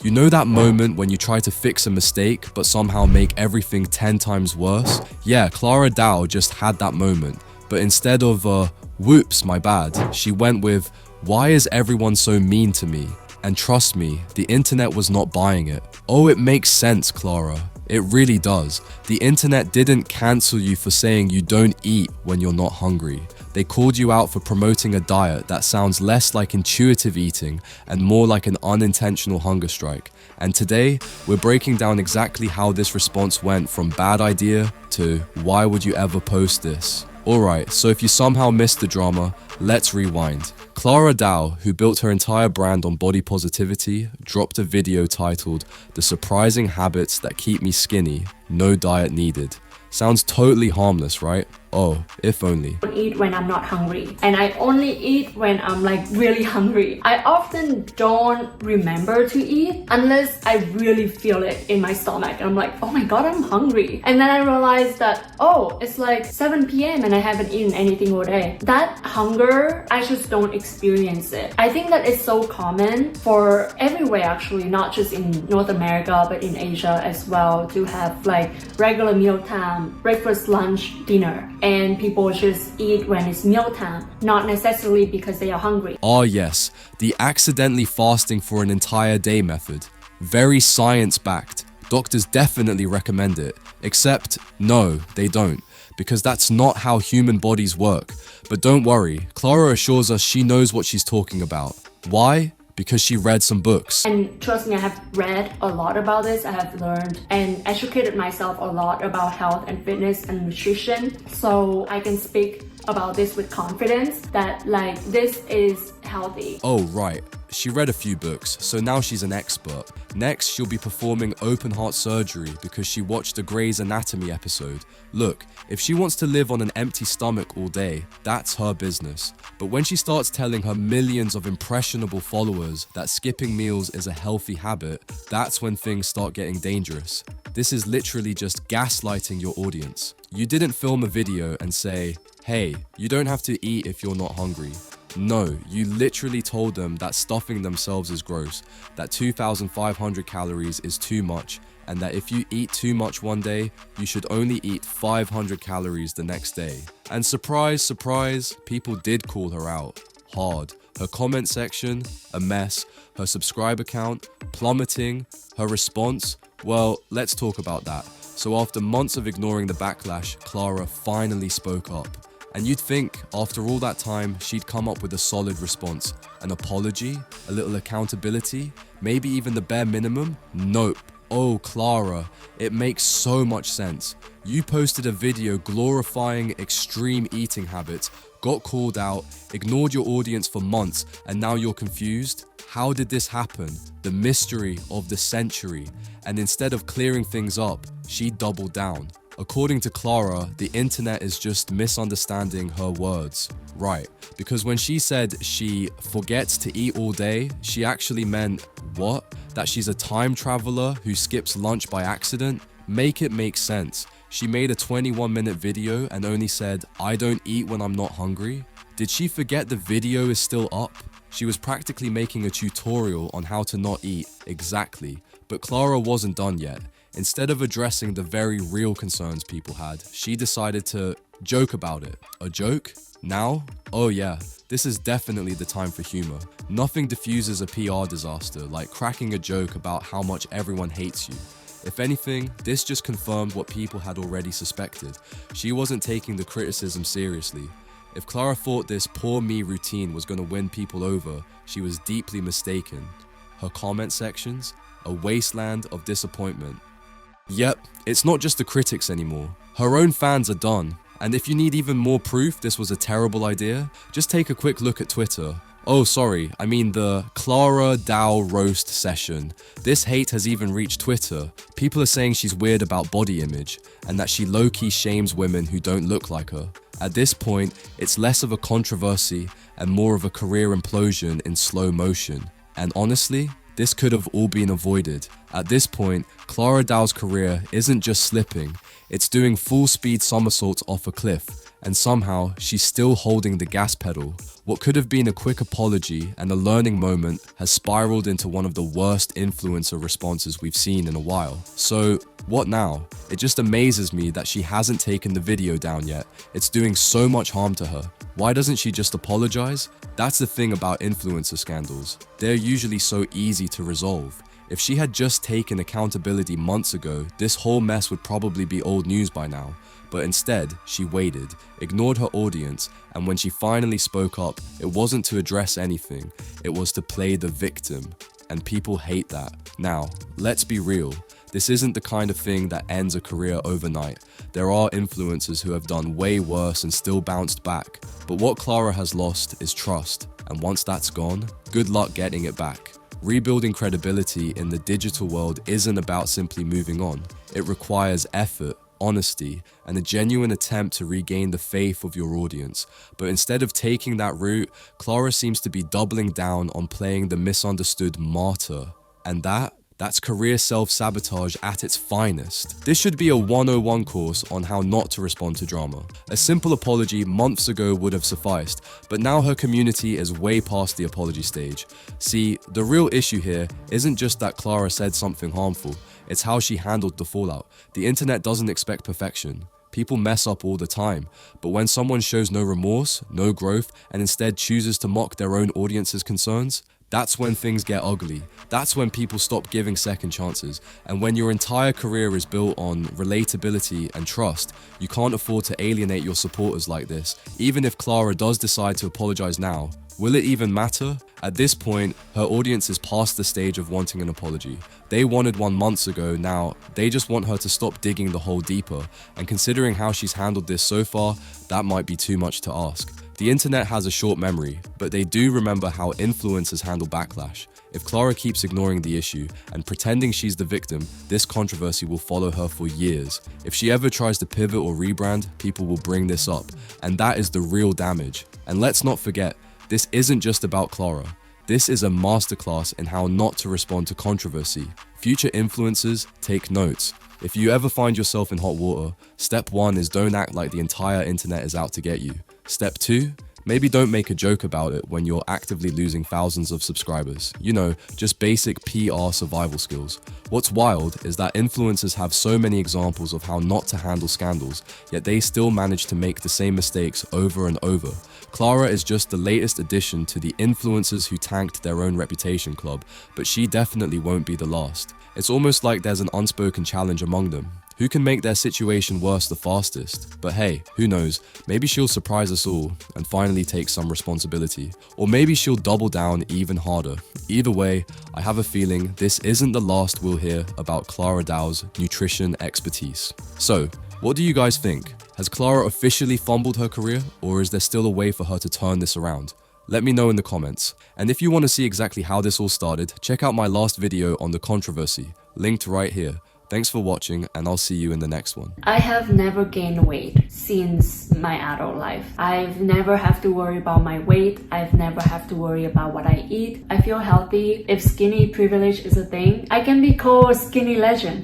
You know that moment when you try to fix a mistake but somehow make everything 10 times worse? Yeah, Clara Dao just had that moment, but instead of whoops, my bad, she went with, why is everyone so mean to me? And trust me, the internet was not buying it. Oh, it makes sense, Clara. It really does. The internet didn't cancel you for saying you don't eat when you're not hungry. They called you out for promoting a diet that sounds less like intuitive eating and more like an unintentional hunger strike. And today, we're breaking down exactly how this response went from bad idea to why would you ever post this? Alright, so if you somehow missed the drama, let's rewind. Clara Dao, who built her entire brand on body positivity, dropped a video titled "The Surprising Habits That Keep Me Skinny, No Diet Needed." Sounds totally harmless, right? Oh, if only. I eat when I'm not hungry, and I only eat when I'm like really hungry. I often don't remember to eat unless I really feel it in my stomach. I'm like, oh my god, I'm hungry. And then I realize that, oh, it's like 7 p.m. and I haven't eaten anything all day. That hunger, I just don't experience it. I think that it's so common for everywhere actually, not just in North America, but in Asia as well, to have like regular mealtime, breakfast, lunch, dinner. And people just eat when it's mealtime, not necessarily because they are hungry. Ah yes, the accidentally fasting for an entire day method. Very science-backed. Doctors definitely recommend it. Except, no, they don't. Because that's not how human bodies work. But don't worry, Clara assures us she knows what she's talking about. Why? Because she read some books. And trust me, I have read a lot about this. I have learned and educated myself a lot about health and fitness and nutrition. So I can speak about this with confidence that like this is healthy. Oh, right. She read a few books, so now she's an expert. Next, she'll be performing open heart surgery because she watched a Grey's Anatomy episode. Look, if she wants to live on an empty stomach all day, that's her business. But when she starts telling her millions of impressionable followers that skipping meals is a healthy habit, that's when things start getting dangerous. This is literally just gaslighting your audience. You didn't film a video and say, hey, you don't have to eat if you're not hungry. No, you literally told them that stuffing themselves is gross, that 2,500 calories is too much, and that if you eat too much one day, you should only eat 500 calories the next day. And surprise, surprise, people did call her out. Hard. Her comment section, a mess. Her subscriber count, plummeting. Her response, well, let's talk about that. So after months of ignoring the backlash, Clara finally spoke up. And you'd think, after all that time, she'd come up with a solid response. An apology? A little accountability? Maybe even the bare minimum? Nope. Oh, Clara, it makes so much sense. You posted a video glorifying extreme eating habits, got called out, ignored your audience for months, and now you're confused? How did this happen? The mystery of the century. And instead of clearing things up, she doubled down. According to Clara, the internet is just misunderstanding her words. Right, because when she said she forgets to eat all day, she actually meant, what? That she's a time traveler who skips lunch by accident? Make it make sense. She made a 21-minute video and only said, I don't eat when I'm not hungry? Did she forget the video is still up? She was practically making a tutorial on how to not eat, exactly. But Clara wasn't done yet. Instead of addressing the very real concerns people had, she decided to joke about it. A joke? Now? Oh yeah, this is definitely the time for humor. Nothing diffuses a PR disaster like cracking a joke about how much everyone hates you. If anything, this just confirmed what people had already suspected. She wasn't taking the criticism seriously. If Clara thought this poor me routine was going to win people over, she was deeply mistaken. Her comment sections? A wasteland of disappointment. Yep, it's not just the critics anymore. Her own fans are done. And if you need even more proof this was a terrible idea, just take a quick look at Twitter. Oh, sorry, I mean the Clara Dao roast session. This hate has even reached Twitter. People are saying she's weird about body image, and that she low-key shames women who don't look like her. At this point, it's less of a controversy and more of a career implosion in slow motion. And honestly, this could have all been avoided. At this point, Clara Dao's career isn't just slipping, it's doing full-speed somersaults off a cliff. and somehow she's still holding the gas pedal. What could have been a quick apology and a learning moment has spiraled into one of the worst influencer responses we've seen in a while. So what now? It just amazes me that she hasn't taken the video down yet. It's doing so much harm to her. Why doesn't she just apologize? That's the thing about influencer scandals. They're usually so easy to resolve. If she had just taken accountability months ago, this whole mess would probably be old news by now. But instead, she waited, ignored her audience, and when she finally spoke up, it wasn't to address anything, it was to play the victim. And people hate that. Now, let's be real. This isn't the kind of thing that ends a career overnight. There are influencers who have done way worse and still bounced back. But what Clara has lost is trust. And once that's gone, good luck getting it back. Rebuilding credibility in the digital world isn't about simply moving on. It requires effort, honesty, and a genuine attempt to regain the faith of your audience. But instead of taking that route, Clara seems to be doubling down on playing the misunderstood martyr. And that's career self-sabotage at its finest. This should be a 101 course on how not to respond to drama. A simple apology months ago would have sufficed, but now her community is way past the apology stage. See, the real issue here isn't just that Clara said something harmful, it's how she handled the fallout. The internet doesn't expect perfection. People mess up all the time, but when someone shows no remorse, no growth, and instead chooses to mock their own audience's concerns, that's when things get ugly. That's when people stop giving second chances. And when your entire career is built on relatability and trust, you can't afford to alienate your supporters like this. Even if Clara does decide to apologize now, will it even matter? At this point, her audience is past the stage of wanting an apology. They wanted one months ago, now they just want her to stop digging the hole deeper. And considering how she's handled this so far, that might be too much to ask. The internet has a short memory, but they do remember how influencers handle backlash. If Clara keeps ignoring the issue and pretending she's the victim, this controversy will follow her for years. If she ever tries to pivot or rebrand, people will bring this up, and that is the real damage. And let's not forget, this isn't just about Clara. This is a masterclass in how not to respond to controversy. Future influencers, take notes. If you ever find yourself in hot water, step 1 is don't act like the entire internet is out to get you. Step 2, maybe don't make a joke about it when you're actively losing thousands of subscribers. You know, just basic PR survival skills. What's wild is that influencers have so many examples of how not to handle scandals, yet they still manage to make the same mistakes over and over. Clara is just the latest addition to the influencers who tanked their own reputation club, but she definitely won't be the last. It's almost like there's an unspoken challenge among them. Who can make their situation worse the fastest? But hey, who knows, maybe she'll surprise us all and finally take some responsibility. Or maybe she'll double down even harder. Either way, I have a feeling this isn't the last we'll hear about Clara Dao's nutrition expertise. So, what do you guys think? Has Clara officially fumbled her career, or is there still a way for her to turn this around? Let me know in the comments. And if you want to see exactly how this all started, check out my last video on the controversy, linked right here. Thanks for watching, and I'll see you in the next one. I have never gained weight since my adult life. I've never have to worry about my weight. I've never have to worry about what I eat. I feel healthy. If skinny privilege is a thing, I can be called a skinny legend.